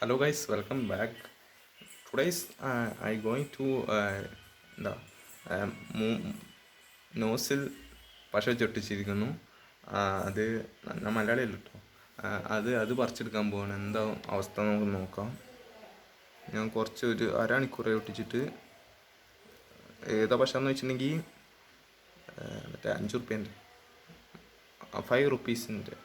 Hello guys, welcome back. Today's I going to എന്താ nozzle പശ ചൊട്ടിച്ചിരിക്കുന്നു. അത് ഞാൻ മലയാളിയല്ല കേട്ടോ. അത് പറിച്ചെടുക്കാൻ പോവാണ്. എന്താ അവസ്ഥ നമുക്ക് നോക്കാം. ഞാൻ കുറച്ച് ഒരു അരമണിക്കൂറെ ഒട്ടിച്ചിട്ട് ഏതാ പശ എന്ന് വെച്ചിട്ടുണ്ടെങ്കിൽ മറ്റേ 5 റുപ്യേൻ്റെ 5 റുപ്പീസിൻ്റെ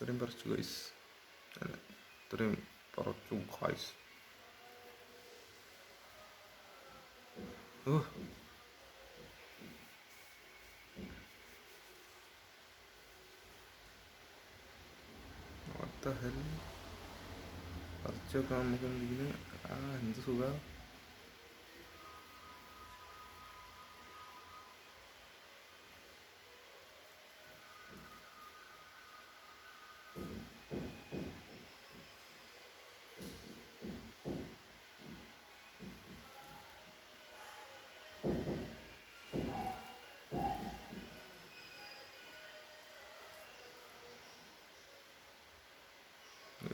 ഇത്രയും പറിച്ചു ഗൈസ്. ഇത്രയും പറിച്ചു ഗൈസ്. What the hell? പറിച്ചൊക്കെ നമുക്ക് എന്തെങ്കിലും എന്ത് സുഖ.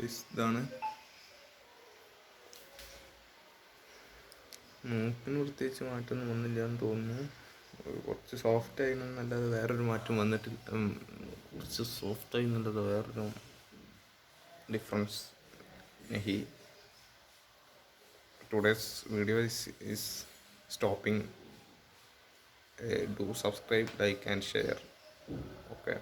ഇതാണ് മൂക്കിന് പ്രത്യേകിച്ച് മാറ്റമൊന്നും വന്നില്ല എന്ന് തോന്നുന്നു. കുറച്ച് സോഫ്റ്റ് ആയിരുന്നല്ലാതെ വേറൊരു മാറ്റം വന്നിട്ടില്ല. കുറച്ച് സോഫ്റ്റ് ആയിരുന്നല്ലാതെ വേറൊരു difference he today's video is stopping. Do subscribe, like and share. Okay.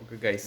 Okay guys.